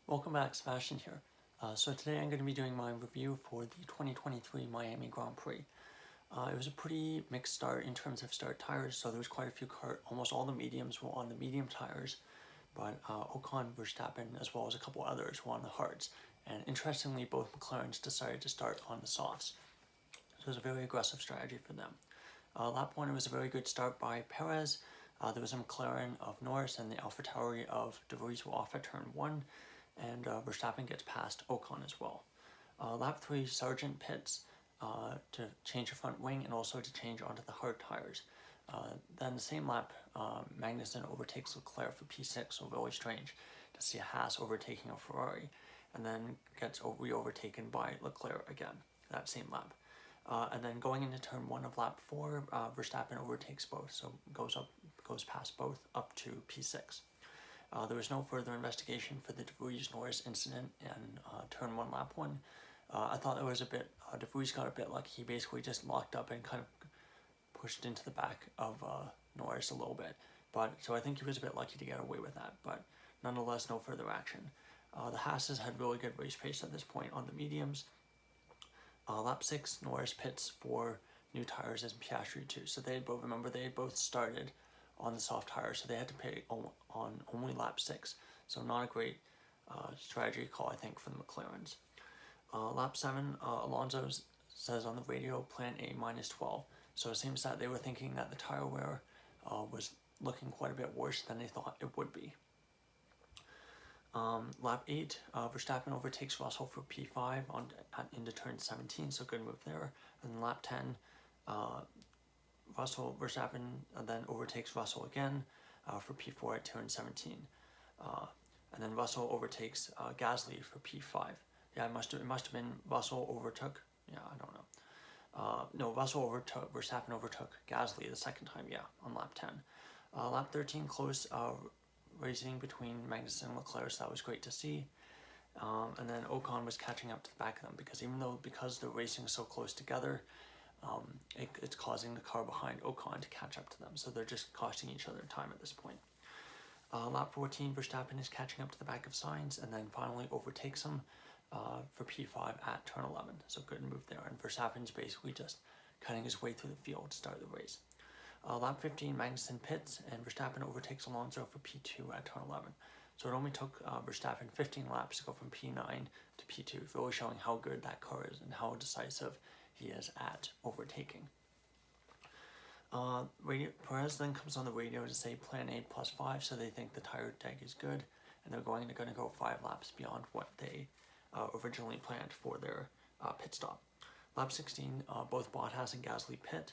Welcome back, Sebastian here. So today I'm going to be doing my review for the 2023 Miami Grand Prix. It was a pretty mixed start in terms of start tires, so there was quite a few almost all the mediums were on the medium tires, but Ocon, Verstappen, as well as a couple others were on the hards. And interestingly, both McLarens decided to start on the softs. So it was a very aggressive strategy for them. Lap 1, it was a very good start by Perez. There was a McLaren of Norris and the AlphaTauri of De Vries were off at turn 1. And Verstappen gets past Ocon as well. Lap 3, Sargent pits to change the front wing and also to change onto the hard tires. Then the same lap, Magnussen overtakes Leclerc for P6, so really strange to see a Haas overtaking a Ferrari, and then gets re-overtaken by Leclerc again, that same lap. And then going into turn 1 of lap 4, Verstappen overtakes both, so goes past both up to P6. There was no further investigation for the De Vries Norris incident in turn 1, lap 1. I thought it was a bit, De Vries got a bit lucky. He basically just locked up and kind of pushed into the back of Norris a little bit. So I think he was a bit lucky to get away with that, but nonetheless, no further action. The Haas's had really good race pace at this point on the mediums. Lap 6, Norris pits for new tires as Piastri too. So they had both started on the soft tires, so they had to pit on only lap 6. So not a great strategy call, I think, for the McLarens. Lap 7, Alonso says on the radio, plan A minus 12. So it seems that they were thinking that the tire wear was looking quite a bit worse than they thought it would be. Lap 8, Verstappen overtakes Russell for P5 into turn 17, so good move there. And lap 10, Verstappen then overtakes Russell again for P4 at turn 17. And then Russell overtakes Gasly for P5. Yeah, it must have been Russell overtook. Yeah, I don't know. No, Verstappen overtook Gasly the second time, yeah, on lap 10. Lap 13, close racing between Magnussen and Leclerc, so that was great to see. And then Ocon was catching up to the back of them because they're racing so close together, it's causing the car behind Ocon to catch up to them. So they're just costing each other time at this point. Lap 14, Verstappen is catching up to the back of Sainz and then finally overtakes him for P5 at turn 11. So good move there. And Verstappen's basically just cutting his way through the field to start the race. Lap 15, Magnussen pits and Verstappen overtakes Alonso for P2 at turn 11. So it only took Verstappen 15 laps to go from P9 to P2, really showing how good that car is and how decisive he is at overtaking. Perez then comes on the radio to say plan A plus 5, so they think the tire tag is good, and they're going to go 5 laps beyond what they originally planned for their pit stop. Lap 16, both Bottas and Gasly pit,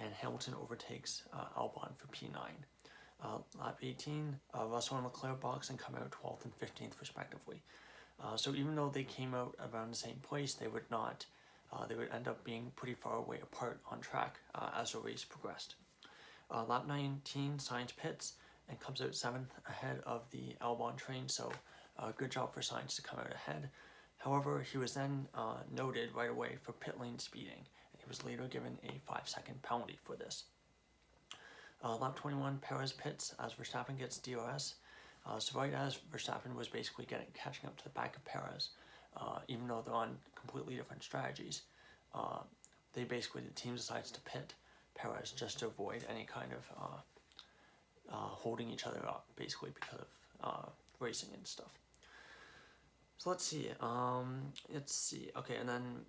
and Hamilton overtakes Albon for P9. Lap 18, Russell and Leclerc box and come out 12th and 15th respectively. So even though they came out around the same place, they would end up being pretty far away apart on track as the race progressed. Lap 19, Sainz pits and comes out 7th ahead of the Albon train, so good job for Sainz to come out ahead. However, he was then noted right away for pit lane speeding. He was later given a 5-second penalty for this. Lap 21, Perez pits as Verstappen gets DRS. So right as Verstappen was basically catching up to the back of Perez, even though they're on completely different strategies, the team decides to pit Perez just to avoid any kind of holding each other up, basically because of racing and stuff. So let's see. Okay, and then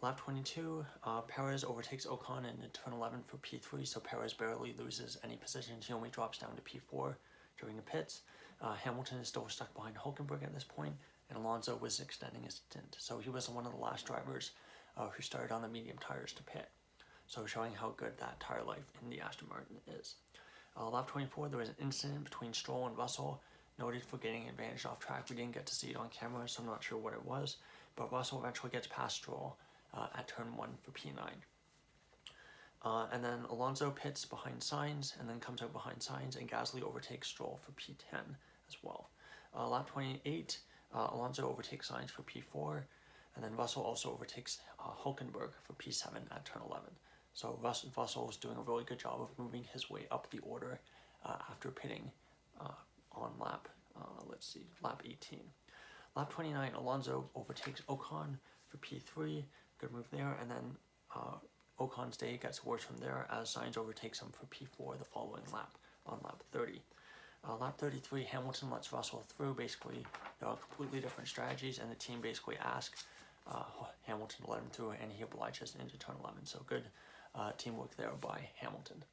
lap 22, Perez overtakes Ocon in turn 11 for P3, so Perez barely loses any positions. He only drops down to P4 during the pits. Hamilton is still stuck behind Hülkenberg at this point, and Alonso was extending his stint. So he was one of the last drivers who started on the medium tires to pit. So showing how good that tire life in the Aston Martin is. Lap 24, there was an incident between Stroll and Russell, noted for getting advantage off track. We didn't get to see it on camera, so I'm not sure what it was. But Russell eventually gets past Stroll at turn 1 for P9. And then Alonso pits behind Sainz and then comes out behind Sainz, and Gasly overtakes Stroll for P10 as well. Lap 28, Alonso overtakes Sainz for P4, and then Russell also overtakes Hülkenberg for P7 at turn 11. So Russell is doing a really good job of moving his way up the order after pitting on lap 18. Lap 29, Alonso overtakes Ocon for P3, good move there, and then Ocon's day gets worse from there as Sainz overtakes him for P4 the following lap, on lap 30. Lap 33, Hamilton lets Russell through. Basically, there are completely different strategies, and the team basically asks Hamilton to let him through, and he obliges into turn 11. So good teamwork there by Hamilton.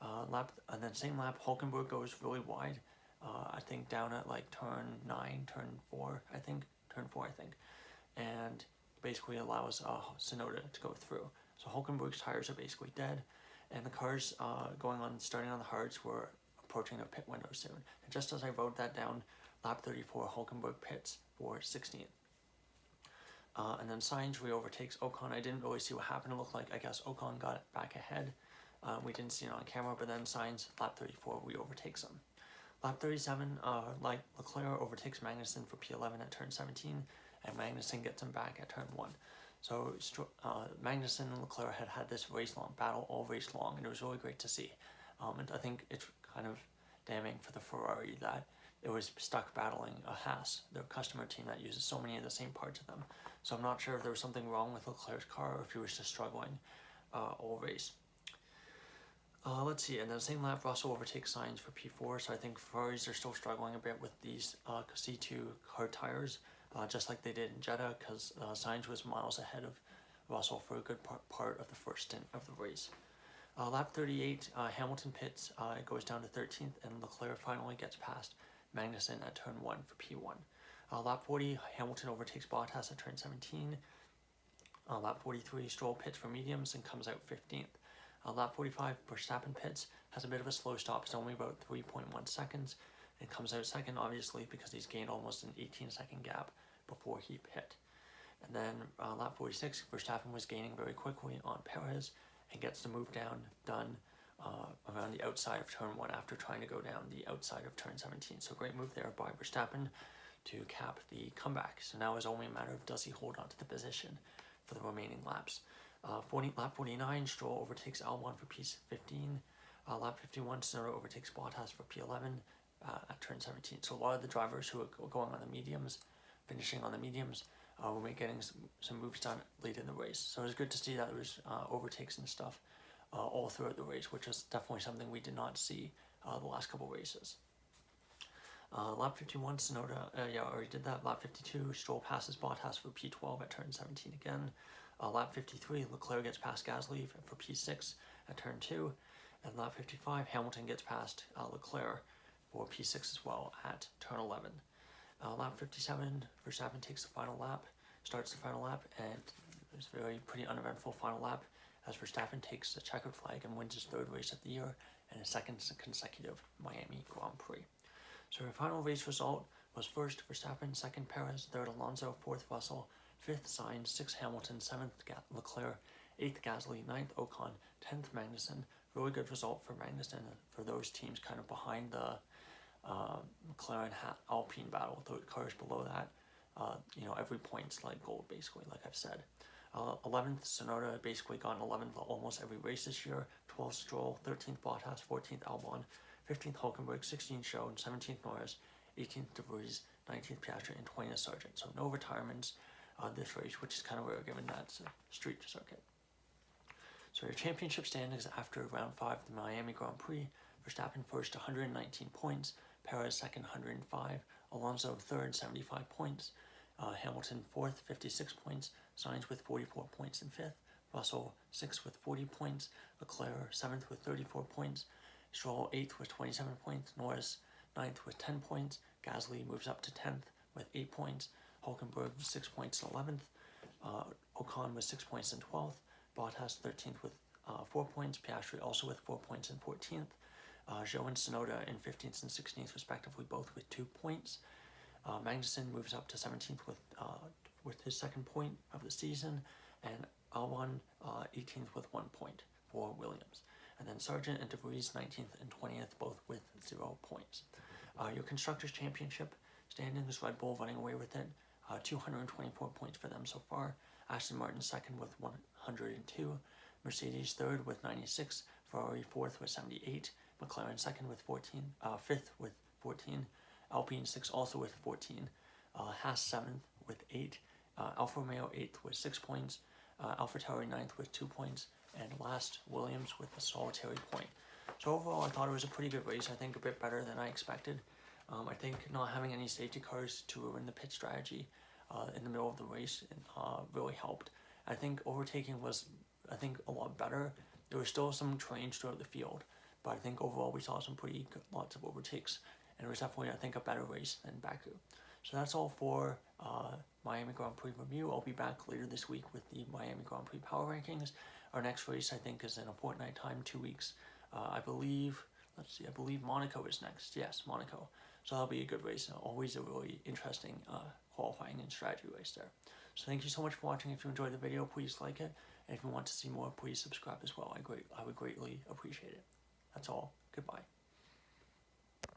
And then same lap, Hulkenberg goes really wide. I think down at like turn 9, turn 4, I think, and basically allows Tsunoda to go through. So Hulkenberg's tires are basically dead, and the cars starting on the hards were approaching their pit window soon. And just as I wrote that down, lap 34, Hulkenberg pits for 16th. And then Sainz re-overtakes Ocon. I didn't really see what happened. It looked like, I guess, Ocon got back ahead. We didn't see it on camera, but then Sainz, lap 34, re-overtakes him. Lap 37, Leclerc overtakes Magnussen for P11 at turn 17, and Magnussen gets him back at turn 1. So Magnussen and Leclerc had this race-long battle all race long, and it was really great to see. And I think it's kind of damning for the Ferrari that it was stuck battling a Haas, their customer team that uses so many of the same parts of them. So I'm not sure if there was something wrong with Leclerc's car or if he was just struggling all race. Let's see, and then the same lap, Russell overtakes Sainz for P4, so I think Ferraris are still struggling a bit with these C2 hard tires, just like they did in Jeddah, because Sainz was miles ahead of Russell for a good part of the first stint of the race. Lap 38, Hamilton pits, it goes down to 13th, and Leclerc finally gets past Magnussen at turn 1 for P1. Lap 40, Hamilton overtakes Bottas at turn 17. Lap 43, Stroll pits for mediums and comes out 15th. Lap 45, Verstappen pits, has a bit of a slow stop, it's only about 3.1 seconds, and comes out second, obviously, because he's gained almost an 18-second gap before he pit. And then lap 46, Verstappen was gaining very quickly on Perez, and gets the move done around the outside of turn 1 after trying to go down the outside of turn 17. So great move there by Verstappen to cap the comeback. So now it's only a matter of does he hold on to the position for the remaining laps. Lap 49, Stroll overtakes Albon for P15. Lap 51, Tsunoda overtakes Bottas for P11 at turn 17. So a lot of the drivers who are going on the mediums, finishing on the mediums, were getting some moves done late in the race. So it was good to see that there was overtakes and stuff all throughout the race, which is definitely something we did not see the last couple races. Lap 51, Tsunoda, already did that. Lap 52, Stroll passes Bottas for P12 at turn 17 again. Lap 53, Leclerc gets past Gasly for P6 at turn 2. And lap 55, Hamilton gets past Leclerc for P6 as well at turn 11. Lap 57, Verstappen takes the final lap, starts the final lap, and it's a pretty uneventful final lap as Verstappen takes the checkered flag and wins his 3rd race of the year and his 2nd consecutive Miami Grand Prix. So our final race result was 1st Verstappen, 2nd Perez, 3rd Alonso, 4th Russell, 5th Sainz, 6th Hamilton, 7th Leclerc, 8th Gasly, 9th Ocon, 10th Magnussen. Really good result for Magnussen for those teams kind of behind the McLaren Alpine battle, the cars below that. Every point's like gold basically, like I've said. 11th Tsunoda basically got an 11th almost every race this year. 12th Stroll, 13th Bottas, 14th Albon, 15th Hulkenberg, 16th Schoen, 17th Norris, 18th De Vries, 19th Piastri, and 20th Sargent. So no retirements this race, which is kind of rare given that it's a street circuit. So your championship standings after round 5 of the Miami Grand Prix: Verstappen first, 119 points, Perez second, 105, Alonso third, 75 points, Hamilton fourth, 56 points, Sainz with 44 points in fifth, Russell sixth with 40 points, Leclerc seventh with 34 points, Stroll 8th with 27 points, Norris 9th with 10 points, Gasly moves up to 10th with 8 points, Hulkenberg 6 points in 11th, Ocon with 6 points in 12th, Bottas 13th with 4 points, Piastri also with 4 points in 14th, Zhou and Tsunoda in 15th and 16th respectively, both with 2 points. Magnussen moves up to 17th with his 2nd point of the season, and Albon 18th with 1 point for Williams. And then Sargent and De Vries 19th and 20th, both with 0 points. Your Constructors' Championship standings, Red Bull running away with it, 224 points for them so far. Aston Martin 2nd with 102, Mercedes 3rd with 96, Ferrari 4th with 78, McLaren 2nd with 14, 5th with 14, Alpine 6th also with 14, Haas 7th with 8, Alfa Romeo 8th with 6 points, AlphaTauri 9th with 2 points, and last Williams with a solitary point. So overall, I thought it was a pretty good race. I think a bit better than I expected. I think not having any safety cars to ruin the pit strategy in the middle of the race really helped. I think overtaking was, a lot better. There was still some trains throughout the field, but I think overall we saw some pretty good, lots of overtakes, and it was definitely, I think, a better race than Baku. So that's all for Miami Grand Prix review. I'll be back later this week with the Miami Grand Prix Power Rankings. Our next race, I think, is in a fortnight time, 2 weeks. I believe Monaco is next. Yes, Monaco. So that'll be a good race. Always a really interesting qualifying and strategy race there. So thank you so much for watching. If you enjoyed the video, please like it. And if you want to see more, please subscribe as well. I would greatly appreciate it. That's all. Goodbye.